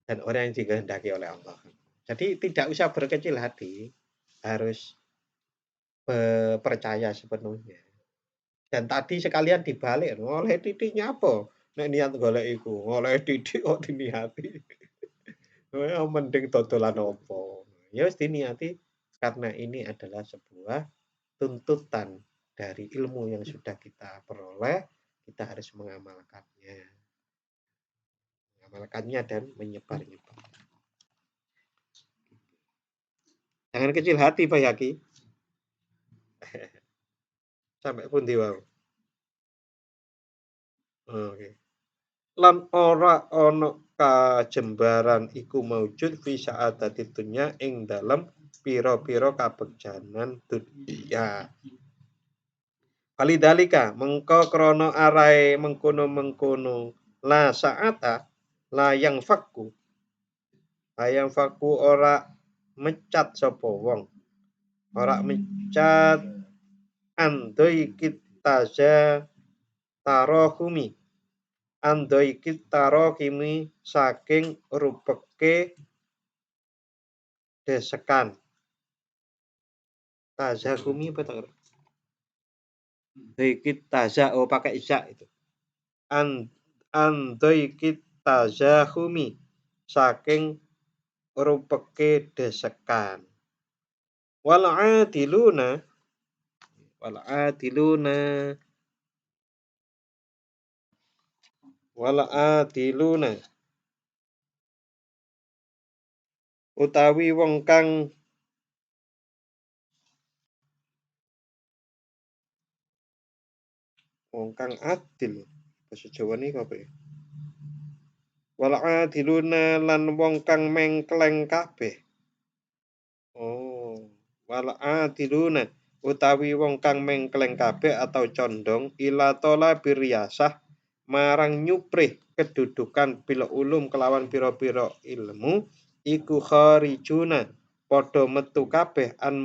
dan orang yang dikehendaki oleh Allah. Jadi tidak usah berkecil hati, harus percaya sepenuhnya. Dan tadi sekalian dibalik, oleh titik nyapa? Nek niat golek iku, oleh titik kok diniati. Mending dodolan opo. Ya wis diniati karena ini adalah sebuah tuntutan dari ilmu yang sudah kita peroleh, kita harus mengamalkannya dan menyebar-nyebar. Jangan kecil hati Pak Yaki. Sampai pundi wae. Oke. Lan ora ana kajembaran iku maujud fi sa'adati dunya ing dalem pira-pira kabegjanan dunya. Kalidalika mengko krana arahe mengkono-mengkono la sa'ata la yang fakku ora mecat sapa wong. Ora mecat andoi kitaja tarahumi andoi kitarahimi saking rupeke desekan tazahumi apa tak andoi kitaza oh pakai isya itu andoi kitazahumi saking rupeke desekan wal adiluna wal adiluna wal adiluna utawi wong kang adil. Basa Jawane apa ya? Wal adiluna lan wong kang mengkleng kabeh. Oh, wal adiluna utawi wong kang mengkleng kabeh atau condong ila tola biriyasah marang nyuprih kedudukan bil ulum kelawan pira-pira ilmu iku kharijuna padha metu kabeh an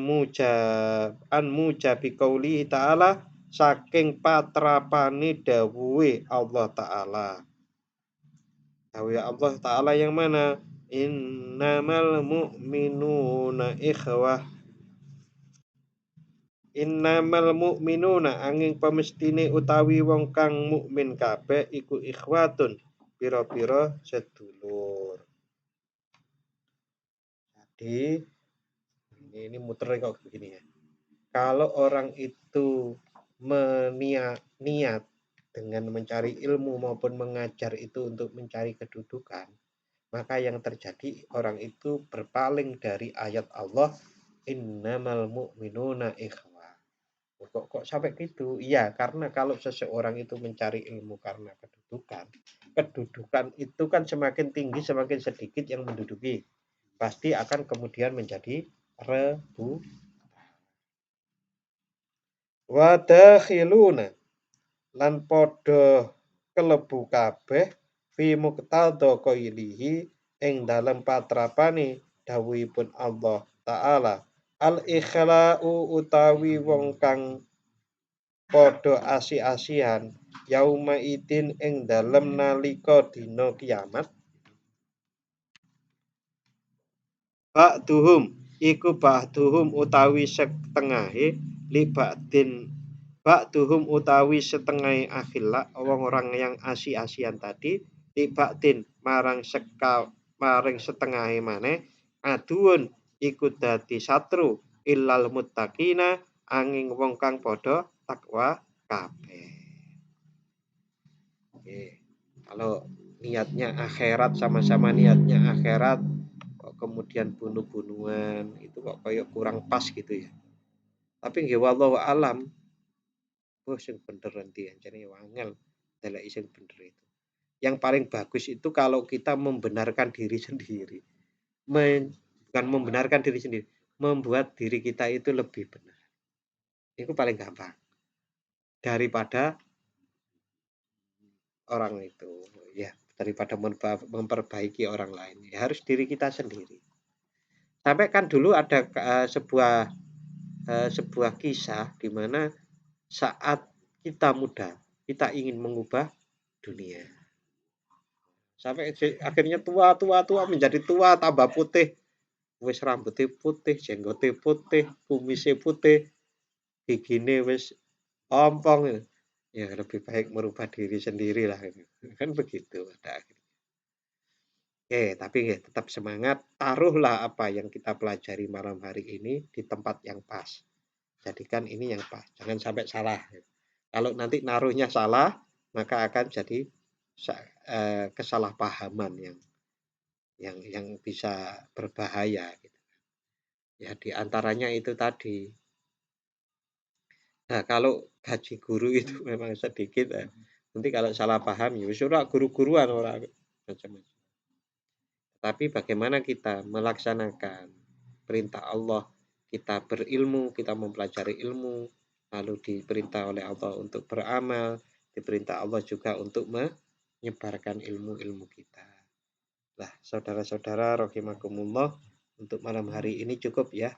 mujabi qauli ta'ala saking patrapane dawuhe Allah taala. Dawuhe Allah taala yang mana? Innamal mu'minuna ikhwah. Innamal mu'minuna angin pemestine utawi wong kang mukmin kabeh iku ikhwatun pira-pira sedulur. Jadi ini muter kok begini ya. Kalau orang itu niat dengan mencari ilmu maupun mengajar itu untuk mencari kedudukan, maka yang terjadi orang itu berpaling dari ayat Allah innamal mu'minuna ikhwah. Kok sampai gitu? Iya, karena kalau seseorang itu mencari ilmu karena kedudukan itu kan semakin tinggi semakin sedikit yang menduduki. Pasti akan kemudian menjadi rebu. Wadakhiluna lan padha kelebu kabeh fi muqtada qailihi ing dalem patrapane dawuhipun Allah taala al ikhla'u utawi wong kang padha asi-asian yauma idin ing dalem nalika dina kiamat ba'duhum iku ba'duhum utawi setengahe li ba'din ba'duhum utawi setengahe akhila wong orang yang asi-asian tadi li ba'din maring setengahe maneh aduun iku dadi satru illal muttaqina angin wong kang padha takwa kabeh. Oke. Kalau niatnya akhirat sama-sama niatnya akhirat kok kemudian bunuh-bunuhan itu kok kayak kurang pas gitu ya. Tapi nggih wallahu alam, sing bener nanti ancane wangel deleki sing bener itu. Yang paling bagus itu kalau kita membenarkan diri sendiri. Bukan membenarkan diri sendiri, membuat diri kita itu lebih benar. Itu paling gampang. Daripada orang itu, ya, daripada memperbaiki orang lain. Ya, harus diri kita sendiri. Sampai kan dulu ada sebuah kisah di mana saat kita muda, kita ingin mengubah dunia. Sampai akhirnya tua menjadi tua tambah putih. Wis rambutnya putih, jenggotnya putih, kumisnya putih, gigine wis ompong. Ya lebih baik merubah diri sendiri lah. Kan begitu pada akhirnya. Oke, tapi ya, tetap semangat. Taruhlah apa yang kita pelajari malam hari ini di tempat yang pas. Jadikan ini yang pas. Jangan sampai salah. Kalau nanti naruhnya salah, maka akan jadi kesalahpahaman yang bisa berbahaya. Gitu. Ya, diantaranya itu tadi. Nah, kalau gaji guru itu memang sedikit. Nanti kalau salah paham, ya sudah guru-guruan orang macam-macam. Tapi bagaimana kita melaksanakan perintah Allah, kita berilmu, kita mempelajari ilmu, lalu diperintah oleh Allah untuk beramal, diperintah Allah juga untuk menyebarkan ilmu-ilmu kita. Nah, saudara-saudara rahimakumullah, untuk malam hari ini cukup ya.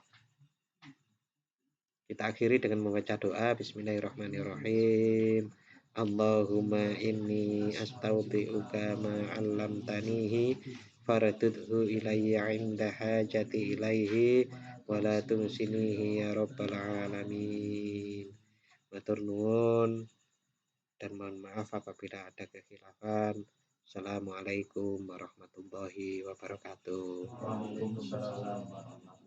Kita akhiri dengan membaca doa. Bismillahirrahmanirrahim. Allahumma inni astaudi'uka ma 'allamtanihi faradudhu ilayya 'inda hajati ilaihi wa la tunsinihi ya rabbal alamin. Matur nuwun dan mohon maaf apabila ada kekhilafan. Assalamualaikum warahmatullahi wabarakatuh. Waalaikumsalam warahmatullahi wabarakatuh.